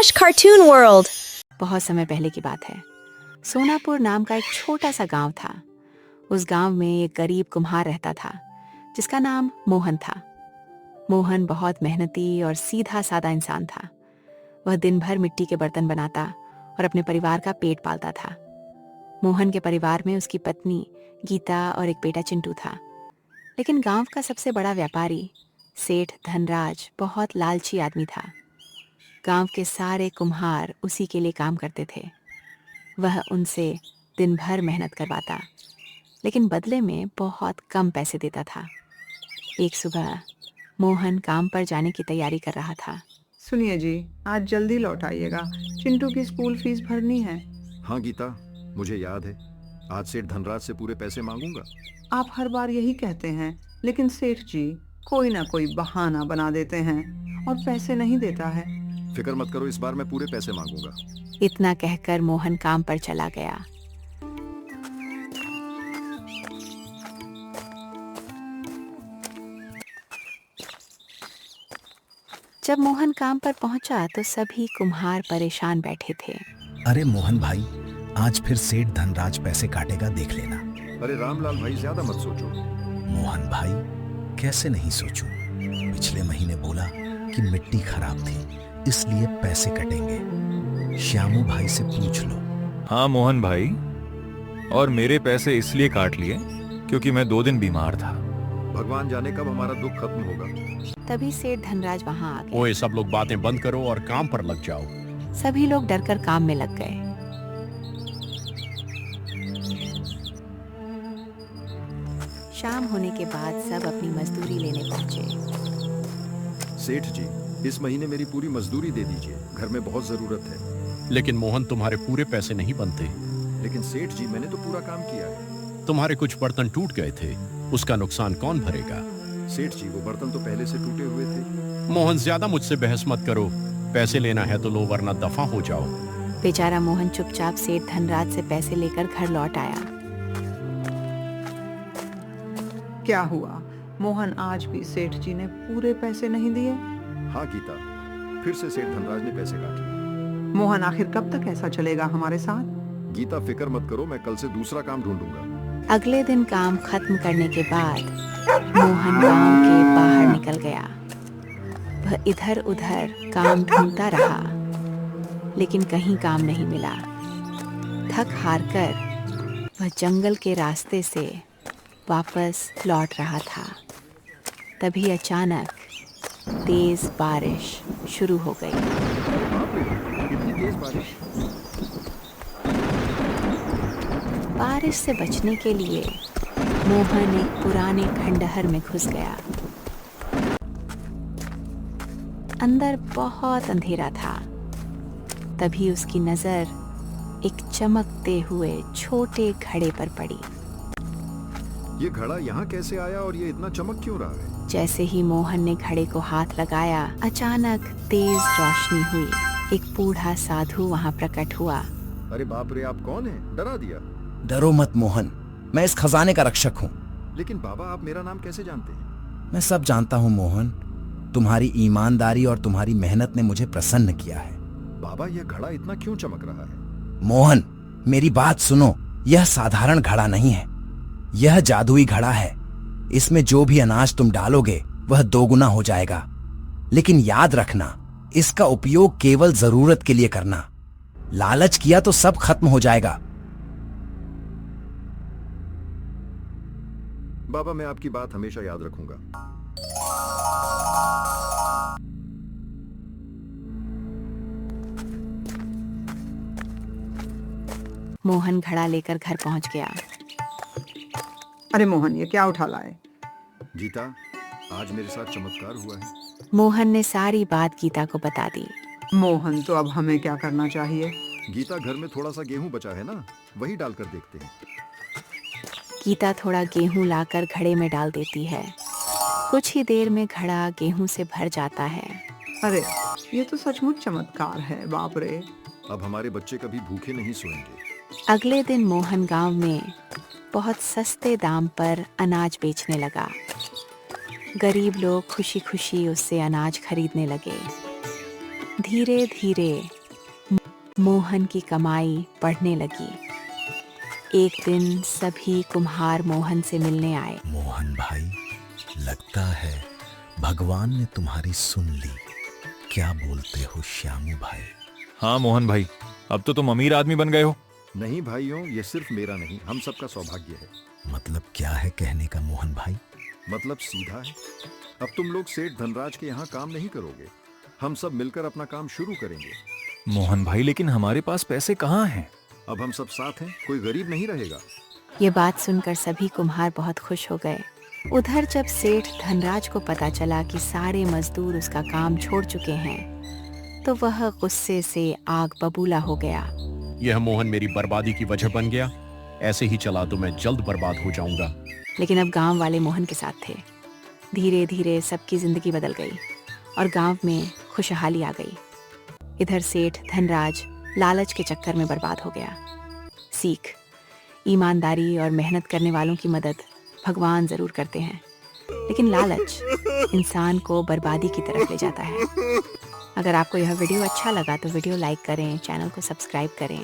Josh Cartoon World। बहुत समय पहले की बात है। सोनापुर नाम का एक छोटा सा गांव था। उस गांव में एक गरीब कुम्हार रहता था जिसका नाम मोहन था। मोहन बहुत मेहनती और सीधा साधा इंसान था। वह दिन भर मिट्टी के बर्तन बनाता और अपने परिवार का पेट पालता था। मोहन के परिवार में उसकी पत्नी गीता और एक बेटा चिंटू था। लेकिन गांव का सबसे बड़ा व्यापारी सेठ धनराज बहुत लालची आदमी था। गांव के सारे कुम्हार उसी के लिए काम करते थे। वह उनसे दिन भर मेहनत करवाता, लेकिन बदले में बहुत कम पैसे देता था। एक सुबह मोहन काम पर जाने की तैयारी कर रहा था। सुनिए जी, आज जल्दी लौट आइएगा, चिंटू की स्कूल फीस भरनी है। हाँ गीता, मुझे याद है। आज सेठ धनराज से पूरे पैसे मांगूंगा। आप हर बार यही कहते हैं, लेकिन सेठ जी कोई ना कोई बहाना बना देते हैं और पैसे नहीं देता है। फिक्र मत करो, इस बार मैं पूरे पैसे मांगूंगा। इतना कहकर मोहन काम पर चला गया। जब मोहन काम पर पहुंचा तो सभी कुम्हार परेशान बैठे थे। अरे मोहन भाई, आज फिर सेठ धनराज पैसे काटेगा, देख लेना। अरे रामलाल भाई, ज्यादा मत सोचो। मोहन भाई, कैसे नहीं सोचूं? पिछले महीने बोला कि मिट्टी खराब थी, इसलिए पैसे कटेंगे। श्यामू भाई से पूछ लो। हाँ मोहन भाई, और मेरे पैसे इसलिए काट लिए क्योंकि मैं 2 दिन बीमार था। भगवान जाने कब हमारा दुख खत्म होगा। तभी सेठ धनराज वहां आ गए। ओए, सब लोग बातें बंद करो और काम पर लग जाओ। सभी लोग डरकर काम में लग गए। शाम होने के बाद सब अपनी मजदूरी लेने पहुंचे। सेठ जी, इस महीने मेरी पूरी मजदूरी दे दीजिए, घर में बहुत जरूरत है। लेकिन मोहन, तुम्हारे पूरे पैसे नहीं बनते। लेकिन सेठ जी, मैंने तो पूरा काम किया है। तुम्हारे कुछ बर्तन टूट गए थे, उसका नुकसान कौन भरेगा? सेठ जी, वो बर्तन तो पहले से टूटे हुए थे। मोहन, ज्यादा मुझसे बहस मत करो। पैसे लेना है तो लो, वरना दफा हो जाओ। बेचारा मोहन चुपचाप सेठ धनराज से पैसे लेकर घर लौट आया। क्या हुआ मोहन, आज भी सेठ जी ने पूरे पैसे नहीं दिए? हाँ गीता, फिर से सेठ धनराज ने पैसे काट लिए। मोहन, आखिर कब तक ऐसा चलेगा हमारे साथ? गीता फिक्र मत करो, मैं कल से दूसरा काम ढूंढूंगा। अगले दिन काम खत्म करने के बाद मोहन गांव के बाहर निकल गया। वह इधर उधर काम ढूंढता रहा, लेकिन कहीं काम नहीं मिला। थक हार कर वह जंगल के रास्ते से वापस लौट रहा था। तभी अचानक तेज बारिश शुरू हो गई। बाप रे, कितनी तेज बारिश। बारिश से बचने के लिए मोहन एक पुराने खंडहर में घुस गया। अंदर बहुत अंधेरा था। तभी उसकी नजर एक चमकते हुए छोटे घड़े पर पड़ी। ये घड़ा यहाँ कैसे आया और ये इतना चमक क्यों रहा है? जैसे ही मोहन ने घड़े को हाथ लगाया, अचानक तेज रोशनी हुई। एक बूढ़ा साधु वहां प्रकट हुआ। अरे बाप रे, आप कौन हैं? डरा दिया। डरो मत मोहन, मैं इस खजाने का रक्षक हूँ। लेकिन बाबा, आप मेरा नाम कैसे जानते हैं? मैं सब जानता हूँ मोहन। तुम्हारी ईमानदारी और तुम्हारी मेहनत ने मुझे प्रसन्न किया है। बाबा, यह घड़ा इतना क्यों चमक रहा है? मोहन, मेरी बात सुनो। यह साधारण घड़ा नहीं है, यह जादुई घड़ा है। इसमें जो भी अनाज तुम डालोगे वह दोगुना हो जाएगा। लेकिन याद रखना, इसका उपयोग केवल जरूरत के लिए करना। लालच किया तो सब खत्म हो जाएगा। बाबा, मैं आपकी बात हमेशा याद रखूंगा। मोहन घड़ा लेकर घर पहुंच गया। अरे मोहन, ये क्या उठा लाए? गीता, आज मेरे साथ चमत्कार हुआ है। मोहन ने सारी बात गीता को बता दी। मोहन, तो अब हमें क्या करना चाहिए? गीता, घर में थोड़ा सा गेहूं बचा है ना, वही डालकर देखते हैं। गीता थोड़ा गेहूं लाकर घड़े में डाल देती है। कुछ ही देर में घड़ा गेहूं से भर जाता है। अरे, ये तो सचमुच चमत्कार है, बाप रे। अब हमारे बच्चे कभी भूखे नहीं सोएंगे। अगले दिन मोहन गांव में बहुत सस्ते दाम पर अनाज बेचने लगा। गरीब लोग खुशी खुशी उससे अनाज खरीदने लगे। धीरे धीरे मोहन की कमाई बढ़ने लगी। एक दिन सभी कुम्हार मोहन से मिलने आए। मोहन भाई, लगता है भगवान ने तुम्हारी सुन ली। क्या बोलते हो श्यामू भाई? हाँ मोहन भाई, अब तो तुम अमीर आदमी बन गए हो। नहीं भाइयों, ये सिर्फ मेरा नहीं, हम सबका सौभाग्य है। मतलब क्या है कहने का मोहन भाई? मतलब सीधा है, अब तुम लोग सेठ धनराज के यहाँ काम नहीं करोगे, हम सब मिलकर अपना काम शुरू करेंगे। मोहन भाई, लेकिन हमारे पास पैसे कहाँ हैं? अब हम सब साथ हैं, कोई गरीब नहीं रहेगा। ये बात सुनकर सभी कुम्हार बहुत खुश हो गए। उधर जब सेठ धनराज को पता चला कि सारे मजदूर उसका काम छोड़ चुके हैं, तो वह गुस्से से आग बबूला हो गया। यह मोहन मेरी बर्बादी की वजह बन गया। ऐसे ही चला तो मैं जल्द बर्बाद हो जाऊंगा। लेकिन अब गांव वाले मोहन के साथ थे। धीरे धीरे सबकी जिंदगी बदल गई और गांव में खुशहाली आ गई। इधर सेठ धनराज लालच के चक्कर में बर्बाद हो गया। सीख: ईमानदारी और मेहनत करने वालों की मदद भगवान जरूर करते हैं, लेकिन लालच इंसान को बर्बादी की तरफ ले जाता है। अगर आपको यह वीडियो अच्छा लगा तो वीडियो लाइक करें, चैनल को सब्सक्राइब करें